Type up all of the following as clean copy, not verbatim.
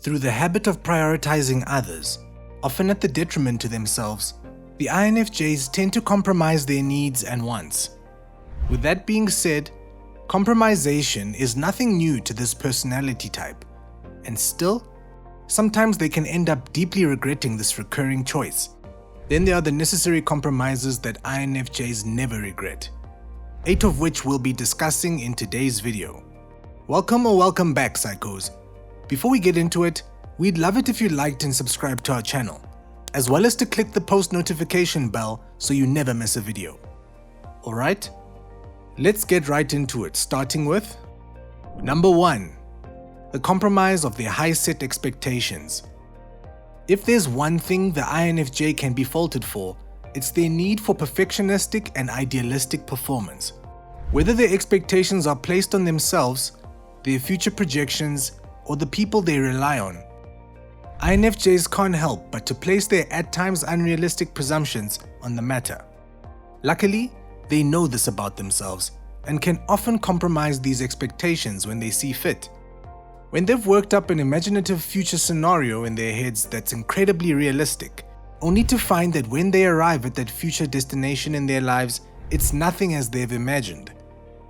Through the habit of prioritizing others, often at the detriment to themselves, the INFJs tend to compromise their needs and wants. With that being said, compromisation is nothing new to this personality type, and still, sometimes they can end up deeply regretting this recurring choice. Then there are the necessary compromises that INFJs never regret, 8 of which we'll be discussing in today's video. Welcome back, Psychos. Before we get into it, we'd love it if you liked and subscribed to our channel, as well as to click the post notification bell so you never miss a video. Alright, let's get right into it, starting with Number 1. The compromise of their high set expectations. If there's one thing the INFJ can be faulted for, it's their need for perfectionistic and idealistic performance. Whether their expectations are placed on themselves, their future projections, or the people they rely on, INFJs can't help but to place their at times unrealistic presumptions on the matter. Luckily, they know this about themselves and can often compromise these expectations when they see fit. When they've worked up an imaginative future scenario in their heads that's incredibly realistic, only to find that when they arrive at that future destination in their lives, it's nothing as they've imagined.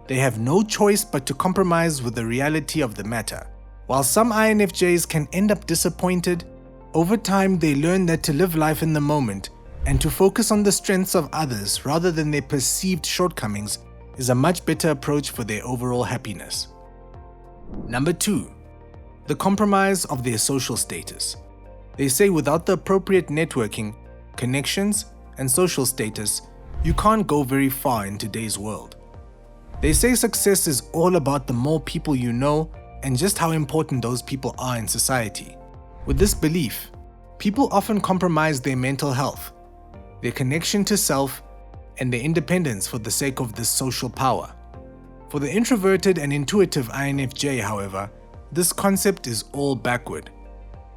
They have no choice but to compromise with the reality of the matter. While some INFJs can end up disappointed, over time they learn that to live life in the moment and to focus on the strengths of others rather than their perceived shortcomings is a much better approach for their overall happiness. Number 2. The compromise of their social status. They say without the appropriate networking, connections, and social status, you can't go very far in today's world. They say success is all about the more people you know and just how important those people are in society. With this belief, people often compromise their mental health, their connection to self, and their independence for the sake of this social power. For the introverted and intuitive INFJ, however, this concept is all backward.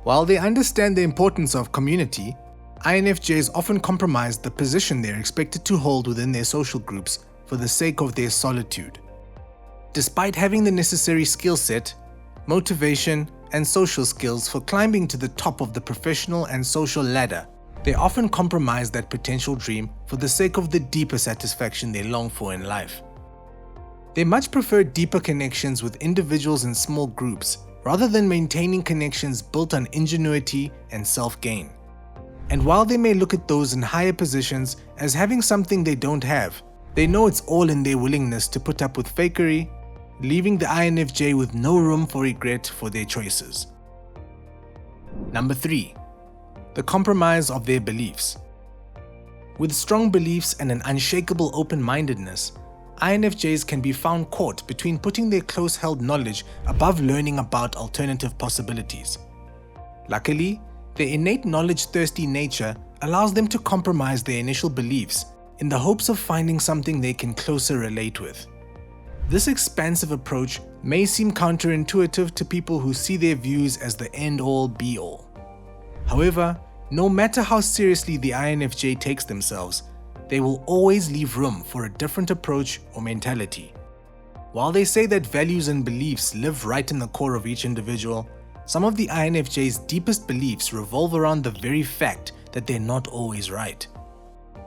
While they understand the importance of community, INFJs often compromise the position they're expected to hold within their social groups for the sake of their solitude. Despite having the necessary skill set, motivation, and social skills for climbing to the top of the professional and social ladder, they often compromise that potential dream for the sake of the deeper satisfaction they long for in life. They much prefer deeper connections with individuals in small groups rather than maintaining connections built on ingenuity and self-gain. And while they may look at those in higher positions as having something they don't have, they know it's all in their willingness to put up with fakery, leaving the INFJ with no room for regret for their choices. Number 3. The compromise of their beliefs. With strong beliefs and an unshakable open-mindedness, INFJs can be found caught between putting their close-held knowledge above learning about alternative possibilities. Luckily, their innate knowledge-thirsty nature allows them to compromise their initial beliefs in the hopes of finding something they can closer relate with. This expansive approach may seem counterintuitive to people who see their views as the end-all be-all. However, no matter how seriously the INFJ takes themselves, they will always leave room for a different approach or mentality. While they say that values and beliefs live right in the core of each individual, some of the INFJ's deepest beliefs revolve around the very fact that they're not always right.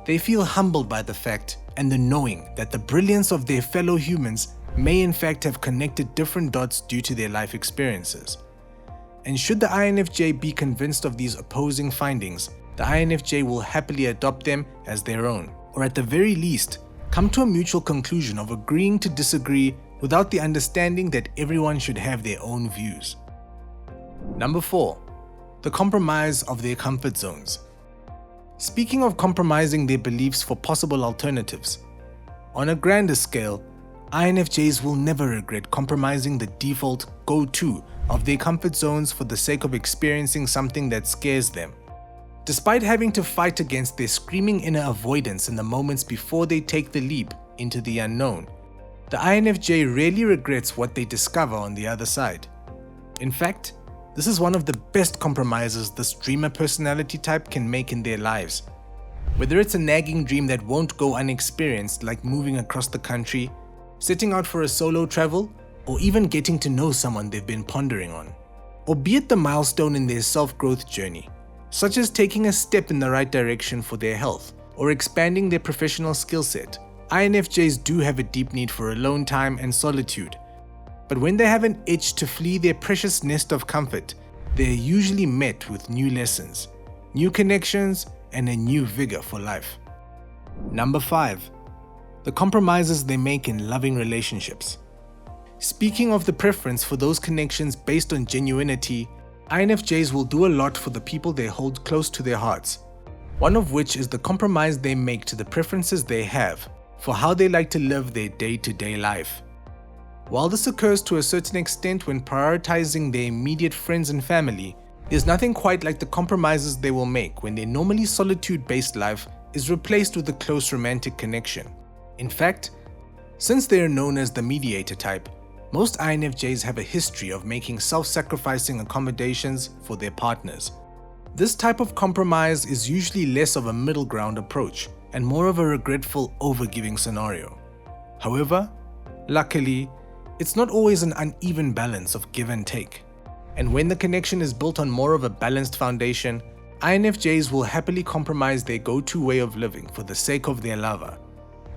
They feel humbled by the fact and the knowing that the brilliance of their fellow humans may in fact have connected different dots due to their life experiences. And should the INFJ be convinced of these opposing findings, the INFJ will happily adopt them as their own, or at the very least, come to a mutual conclusion of agreeing to disagree without the understanding that everyone should have their own views. Number 4. The compromise of their comfort zones. Speaking of compromising their beliefs for possible alternatives, on a grander scale, INFJs will never regret compromising the default go-to of their comfort zones for the sake of experiencing something that scares them. Despite having to fight against their screaming inner avoidance in the moments before they take the leap into the unknown, the INFJ rarely regrets what they discover on the other side. In fact, this is one of the best compromises this dreamer personality type can make in their lives. Whether it's a nagging dream that won't go unexperienced, like moving across the country, setting out for a solo travel, or even getting to know someone they've been pondering on. albeit the milestone in their self-growth journey, such as taking a step in the right direction for their health or expanding their professional skill set. INFJs do have a deep need for alone time and solitude, but when they have an itch to flee their precious nest of comfort, they are usually met with new lessons, new connections, and a new vigor for life. Number 5. The compromises they make in loving relationships. Speaking of the preference for those connections based on genuinity, INFJs will do a lot for the people they hold close to their hearts, one of which is the compromise they make to the preferences they have for how they like to live their day-to-day life. While this occurs to a certain extent when prioritizing their immediate friends and family, there's nothing quite like the compromises they will make when their normally solitude-based life is replaced with a close romantic connection. In fact, since they are known as the mediator type, most INFJs have a history of making self-sacrificing accommodations for their partners. This type of compromise is usually less of a middle ground approach and more of a regretful overgiving scenario. However, luckily, it's not always an uneven balance of give and take. And when the connection is built on more of a balanced foundation, INFJs will happily compromise their go-to way of living for the sake of their lover.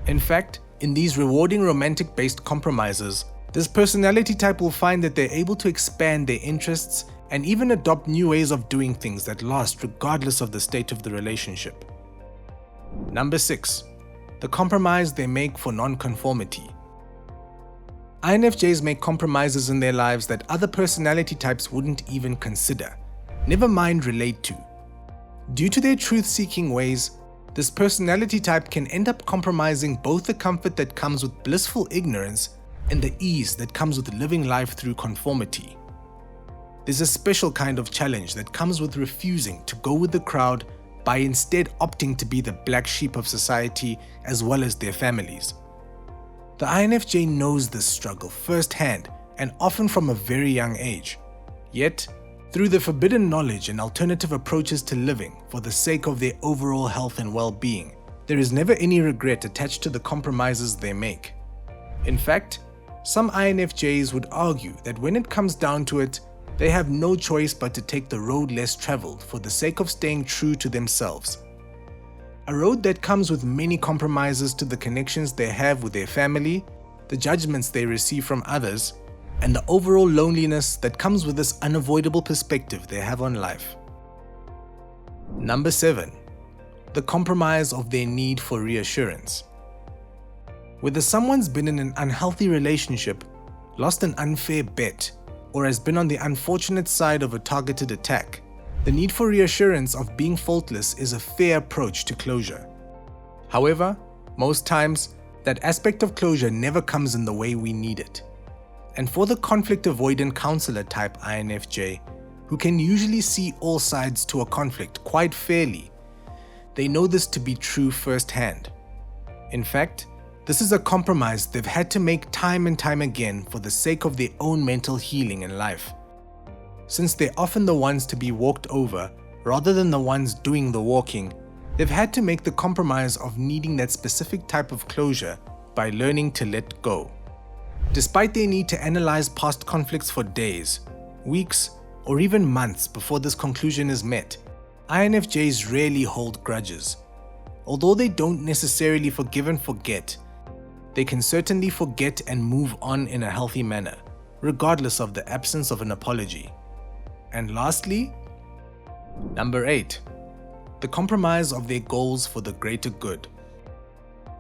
In fact, in these rewarding romantic-based compromises, this personality type will find that they're able to expand their interests and even adopt new ways of doing things that last regardless of the state of the relationship. Number 6. The compromise they make for non-conformity. INFJs make compromises in their lives that other personality types wouldn't even consider, never mind relate to. Due to their truth-seeking ways, this personality type can end up compromising both the comfort that comes with blissful ignorance and the ease that comes with living life through conformity. There's a special kind of challenge that comes with refusing to go with the crowd by instead opting to be the black sheep of society as well as their families. The INFJ knows this struggle firsthand and often from a very young age. Yet, through the forbidden knowledge and alternative approaches to living for the sake of their overall health and well-being, there is never any regret attached to the compromises they make. In fact, some INFJs would argue that when it comes down to it, they have no choice but to take the road less traveled for the sake of staying true to themselves. A road that comes with many compromises to the connections they have with their family, the judgments they receive from others, and the overall loneliness that comes with this unavoidable perspective they have on life. Number 7. The compromise of their need for reassurance. Whether someone's been in an unhealthy relationship, lost an unfair bet, or has been on the unfortunate side of a targeted attack, the need for reassurance of being faultless is a fair approach to closure. However, most times, that aspect of closure never comes in the way we need it. And for the conflict-avoidant counselor type INFJ, who can usually see all sides to a conflict quite fairly, they know this to be true firsthand. In fact, this is a compromise they've had to make time and time again for the sake of their own mental healing in life. Since they're often the ones to be walked over rather than the ones doing the walking, they've had to make the compromise of needing that specific type of closure by learning to let go. Despite their need to analyze past conflicts for days, weeks, or even months before this conclusion is met, INFJs rarely hold grudges. Although they don't necessarily forgive and forget, they can certainly forget and move on in a healthy manner, regardless of the absence of an apology. And lastly, number 8. The compromise of their goals for the greater good.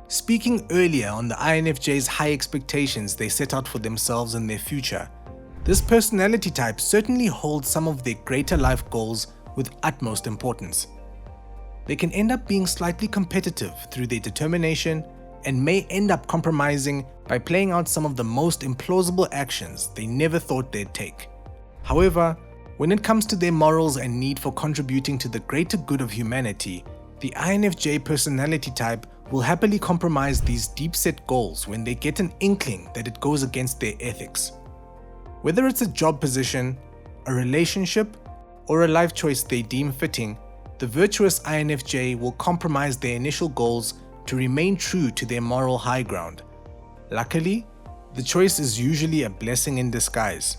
Speaking earlier on the INFJ's high expectations they set out for themselves and their future, this personality type certainly holds some of their greater life goals with utmost importance. They can end up being slightly competitive through their determination and may end up compromising by playing out some of the most implausible actions they never thought they'd take. However, when it comes to their morals and need for contributing to the greater good of humanity, the INFJ personality type will happily compromise these deep-set goals when they get an inkling that it goes against their ethics. Whether it's a job position, a relationship, or a life choice they deem fitting, the virtuous INFJ will compromise their initial goals to remain true to their moral high ground. Luckily, the choice is usually a blessing in disguise.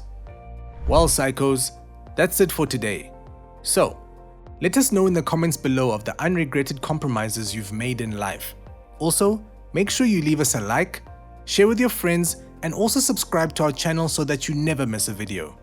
Well, psychos, That's it for today. So, let us know in the comments below of the unregretted compromises you've made in life. Also, make sure you leave us a like, share with your friends, and also subscribe to our channel so that you never miss a video.